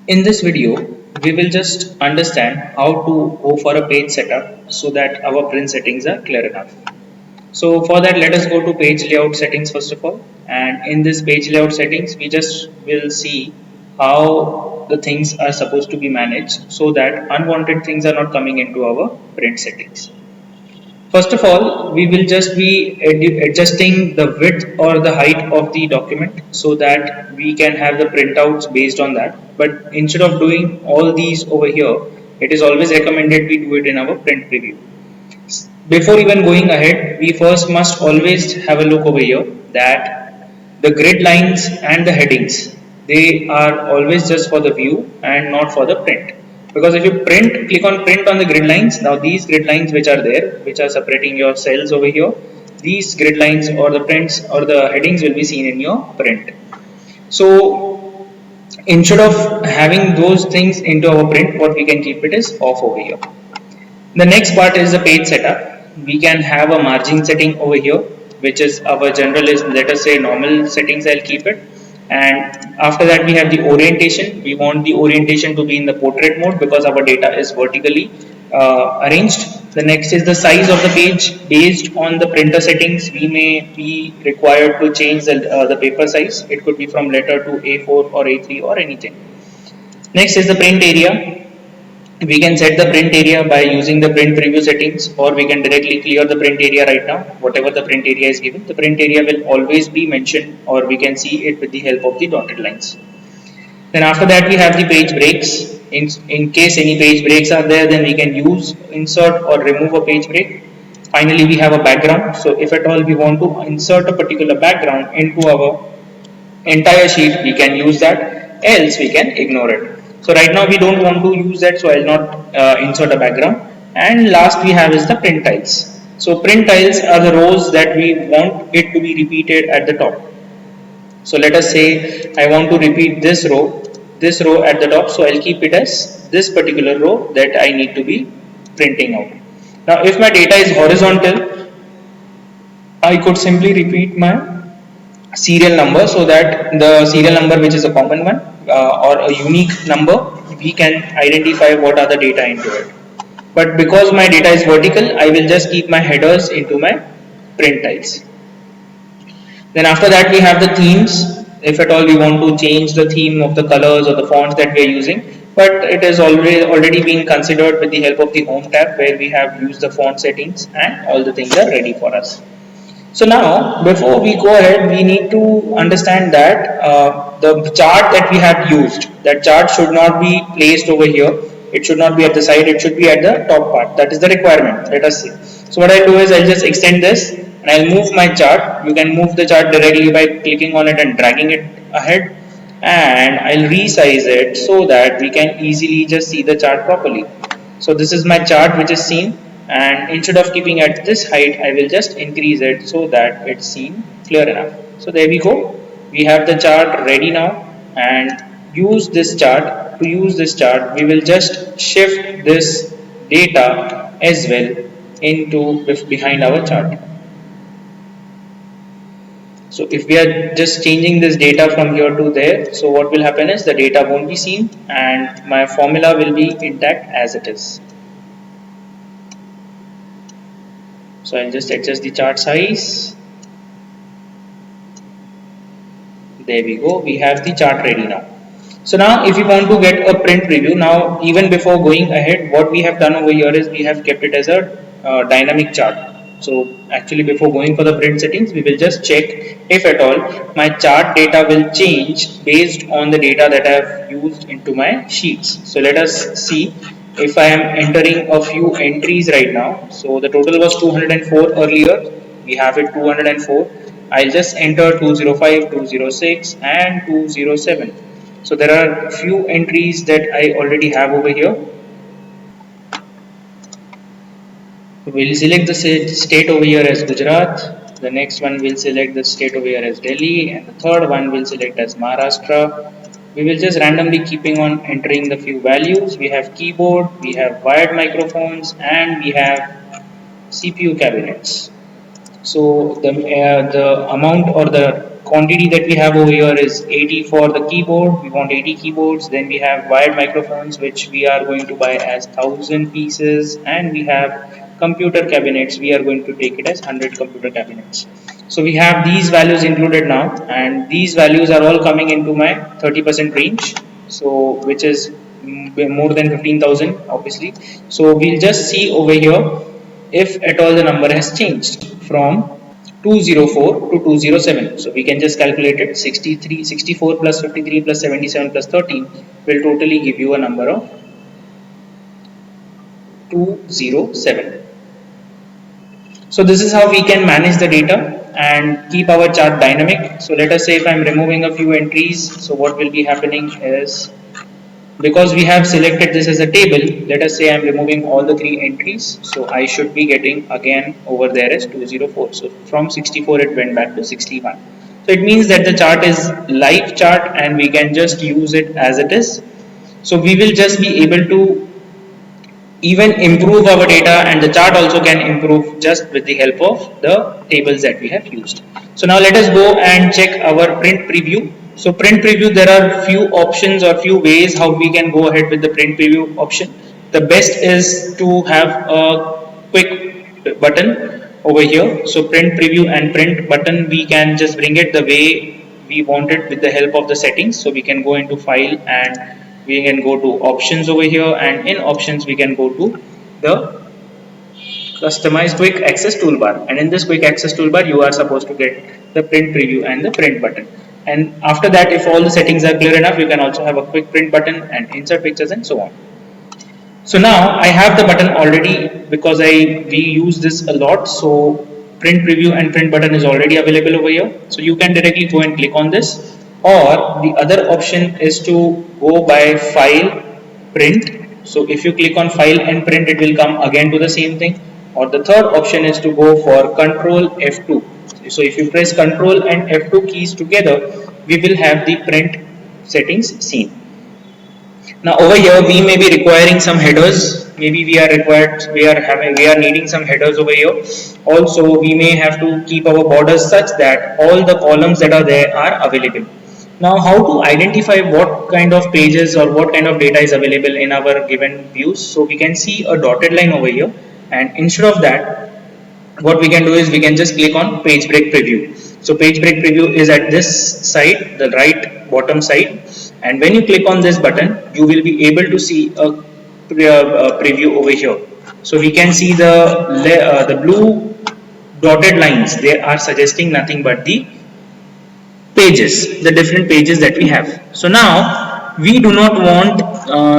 In this video, we will just understand how to go for a page setup so that our print settings are clear enough. So for that, let us go to page layout settings first of all. And in this page layout settings, we just will see how the things are supposed to be managed so that unwanted things are not coming into our print settings. First of all, we will just be adjusting the width or the height of the document so that we can have the printouts based on that. But instead of doing all these over here, it is always recommended we do it in our print preview. Before even going ahead, we first must always have a look over here that the grid lines and the headings, they are always just for the view and not for the print. Because if you click on print on the grid lines, now these grid lines which are there, which are separating your cells over here, these grid lines or the prints or the headings will be seen in your print. So instead of having those things into our print, what we can keep it is off over here. The next part is the page setup. We can have a margin setting over here, which is our general is, let us say, normal settings. I'll keep it. And after that we have the orientation. We want the orientation to be in the portrait mode because our data is vertically arranged. The next is the size of the page. Based on the printer settings, we may be required to change the paper size. It could be from letter to A4 or A3 or anything. Next is the print area. We can set the print area by using the print preview settings, or we can directly clear the print area right now. Whatever the print area is given, the print area will always be mentioned, or we can see it with the help of the dotted lines. Then after that we have the page breaks. In case any page breaks are there, then we can use insert or remove a page break. Finally we have a background. So if at all we want to insert a particular background into our entire sheet, we can use that, else we can ignore it. So right now we don't want to use that, so I'll not insert a background. And last we have is the print tiles. So print tiles are the rows that we want it to be repeated at the top. So let us say I want to repeat this row at the top, so I'll keep it as this particular row that I need to be printing out. Now if my data is horizontal, I could simply repeat my serial number, so that the serial number, which is a common one or a unique number, we can identify what are the data into it. But because my data is vertical, I will just keep my headers into my print tiles. Then after that we have the themes. If at all we want to change the theme of the colors or the fonts that we are using, but it is already been considered with the help of the home tab, where we have used the font settings and all the things are ready for us. So now, before we go ahead, we need to understand that the chart that we have used, that chart should not be placed over here. It should not be at the side. It should be at the top part. That is the requirement. Let us see. So what I'll do is I'll just extend this and I'll move my chart. You can move the chart directly by clicking on it and dragging it ahead. And I'll resize it so that we can easily just see the chart properly. So this is my chart which is seen, and instead of keeping at this height, I will just increase it so that it's seen clear enough. So there we go. We have the chart ready now, and use this chart. To use this chart, we will just shift this data as well into behind our chart. So if we are just changing this data from here to there, so what will happen is the data won't be seen and my formula will be intact as it is. So I'll just adjust the chart size. There we go. We have the chart ready now. So now if you want to get a print preview, now even before going ahead, what we have done over here is we have kept it as a dynamic chart. So actually before going for the print settings, we will just check if at all my chart data will change based on the data that I have used into my sheets. So let us see if I am entering a few entries right now. So the total was 204 earlier. We have it 204. I'll just enter 205, 206 and 207. So there are few entries that I already have over here. We'll select the state over here as Gujarat. The next one will select the state over here as Delhi, and the third one will select as Maharashtra. We will just randomly keeping on entering the few values. We have keyboard, we have wired microphones, and we have CPU cabinets. So the amount or the quantity that we have over here is 80 for the keyboard. We want 80 keyboards. Then we have wired microphones, which we are going to buy as 1000 pieces, and we have computer cabinets. We are going to take it as 100 computer cabinets. So we have these values included now, and these values are all coming into my 30% range. So which is more than 15,000 obviously. So we'll just see over here if at all the number has changed from 204 to 207. So we can just calculate it. 64 plus 53 plus 77 plus 13 will totally give you a number of 207. So this is how we can manage the data and keep our chart dynamic. So let us say if I am removing a few entries, so what will be happening is, because we have selected this as a table, let us say I am removing all the 3 entries, so I should be getting again over there as 204. So from 64 it went back to 61. So it means that the chart is live chart and we can just use it as it is. So we will just be able to even improve our data, and the chart also can improve just with the help of the tables that we have used. So now let us go and check our print preview. So print preview, there are few options or few ways how we can go ahead with the print preview option. The best is to have a quick button over here. So print preview and print button, we can just bring it the way we want it with the help of the settings. So we can go into file and we can go to options over here, and in options we can go to the customize quick access toolbar, and in this quick access toolbar you are supposed to get the print preview and the print button. And after that, if all the settings are clear enough, you can also have a quick print button and insert pictures and so on. So now I have the button already because we use this a lot. So print preview and print button is already available over here. So you can directly go and click on this, or the other option is to go by file print. So if you click on file and print, it will come again to the same thing. Or the third option is to go for Control F2. So if you press Control and F2 keys together, we will have the print settings seen. Now over here we may be requiring some headers. Maybe we are needing some headers over here. Also we may have to keep our borders such that all the columns that are there are available. Now how to identify what kind of pages or what kind of data is available in our given views? So we can see a dotted line over here, and instead of that, what we can do is we can just click on page break preview. So page break preview is at this side, the right bottom side, and when you click on this button, you will be able to see a preview over here. So we can see the blue dotted lines. They are suggesting nothing but the pages, the different pages that we have. So now we do not want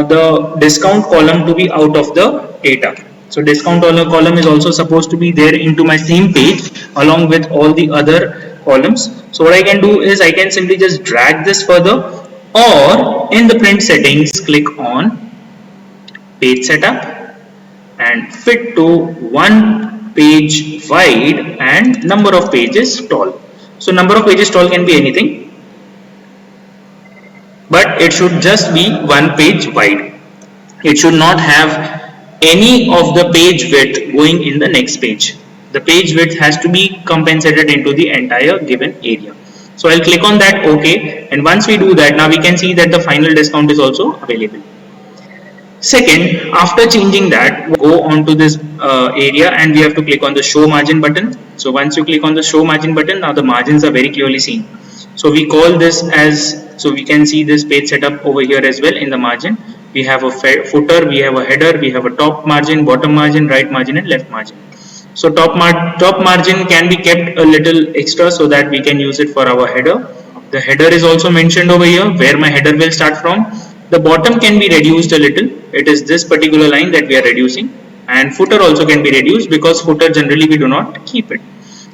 the discount column to be out of the data. So discount column is also supposed to be there into my same page along with all the other columns. So what I can do is I can simply just drag this further, or in the print settings click on page setup and fit to 1 page wide and number of pages tall. So number of pages tall can be anything, but it should just be 1 page wide. It should not have any of the page width going in the next page. The page width has to be compensated into the entire given area. So I'll click on that OK, and once we do that, now we can see that the final discount is also available. Second, after changing that, go on to this area and we have to click on the show margin button. So once you click on the show margin button, now the margins are very clearly seen. So we call this as, so we can see this page setup over here as well in the margin. We have a footer, we have a header, we have a top margin, bottom margin, right margin and left margin. So top margin can be kept a little extra so that we can use it for our header. The header is also mentioned over here where my header will start from. The bottom can be reduced a little. It is this particular line that we are reducing, and footer also can be reduced because footer generally we do not keep it.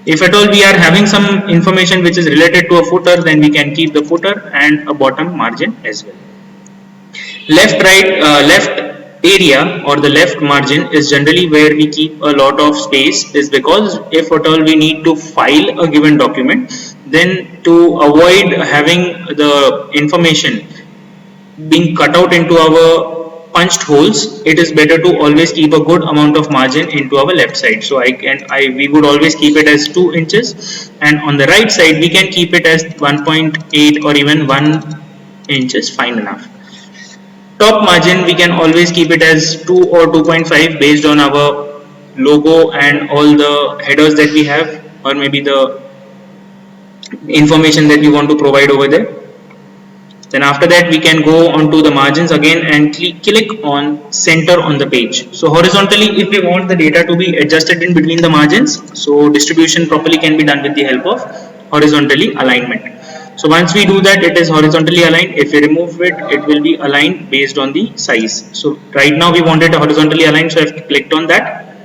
If at all we are having some information which is related to a footer, then we can keep the footer and a bottom margin as well. Left area or the left margin is generally where we keep a lot of space, is because if at all we need to file a given document, then to avoid having the information being cut out into our punched holes, it is better to always keep a good amount of margin into our left side. So we would always keep it as 2 inches, and on the right side we can keep it as 1.8 or even 1 inch is fine enough. Top margin we can always keep it as 2 or 2.5 based on our logo and all the headers that we have, or maybe the information that we want to provide over there. Then after that we can go on to the margins again and click on center on the page. So horizontally, if we want the data to be adjusted in between the margins, so distribution properly can be done with the help of horizontally alignment. So once we do that, it is horizontally aligned. If we remove it, it will be aligned based on the size. So right now we want it horizontally aligned, so I've clicked on that.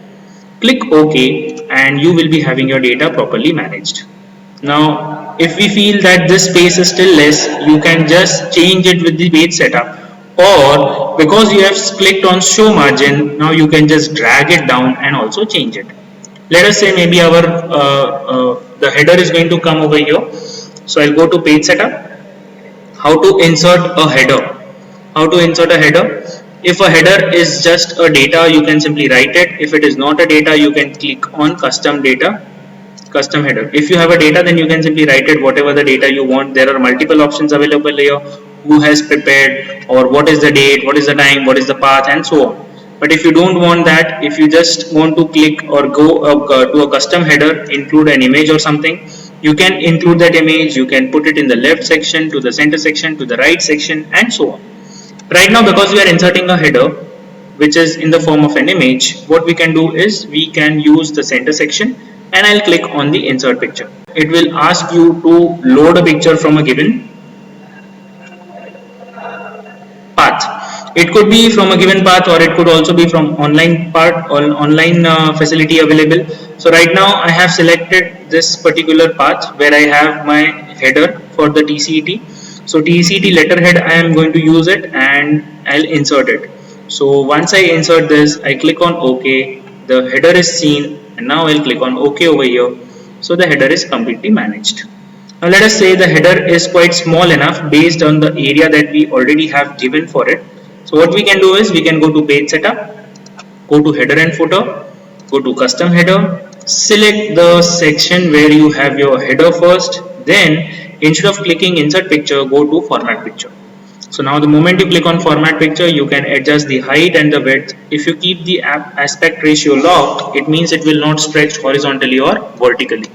Click OK and you will be having your data properly managed. Now if we feel that this space is still less, you can just change it with the page setup, or because you have clicked on show margin, now you can just drag it down and also change it. Let us say maybe our the header is going to come over here. So I'll go to page setup, how to insert a header. If a header is just a data, you can simply write it. If it is not a data, you can click on custom data, custom header. If you have a data, then you can simply write it whatever the data you want. There are multiple options available here: who has prepared, or what is the date, what is the time, what is the path, and so on. But if you don't want that, if you just want to click or go to a custom header, include an image or something, you can include that image. You can put it in the left section, to the center section, to the right section, and so on. Right now, because we are inserting a header which is in the form of an image, what we can do is we can use the center section, and I'll click on the insert picture. It will ask you to load a picture from a given path. It could be from a given path, or it could also be from online facility available. So right now I have selected this particular path where I have my header for the TCET. So TCET letterhead, I am going to use it and I'll insert it. So once I insert this, I click on OK. The header is seen, and now I'll click on OK over here. So the header is completely managed. Now let us say the header is quite small enough based on the area that we already have given for it. So what we can do is we can go to page setup, go to header and footer, go to custom header, select the section where you have your header first, then instead of clicking insert picture, go to format picture. So now the moment you click on format picture, you can adjust the height and the width. If you keep the aspect ratio locked, it means it will not stretch horizontally or vertically.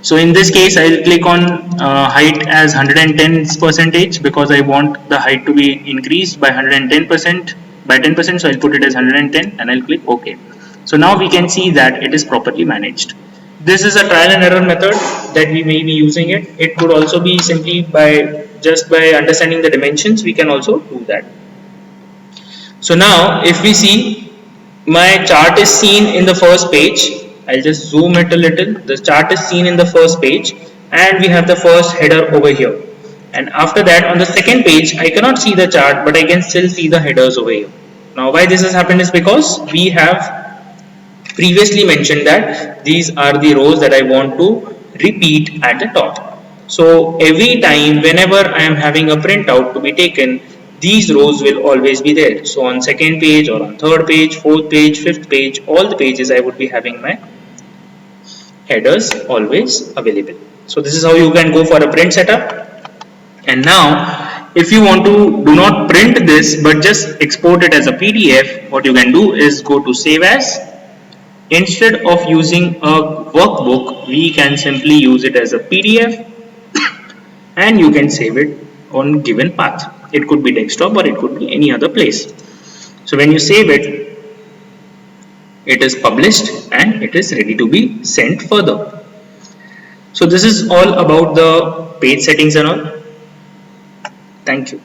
So in this case, I'll click on height as 110% because I want the height to be increased by 110% by 10%. So I'll put it as 110 and I'll click OK. So now we can see that it is properly managed. This is a trial and error method that we may be using it. It could also be simply by understanding the dimensions, we can also do that. So now if we see, my chart is seen in the first page. I'll just zoom it a little. The chart is seen in the first page and we have the first header over here. And after that, on the second page, I cannot see the chart, but I can still see the headers over here. Now why this has happened is because we have previously mentioned that these are the rows that I want to repeat at the top. So every time whenever I am having a printout to be taken, these rows will always be there. So on second page or on third page, fourth page, fifth page, all the pages I would be having my headers always available. So this is how you can go for a print setup. And now if you want to do not print this but just export it as a PDF, what you can do is go to save as. Instead of using a workbook, we can simply use it as a PDF and you can save it on given path. It could be desktop or it could be any other place. So when you save it, it is published and it is ready to be sent further. So this is all about the page settings and all. Thank you.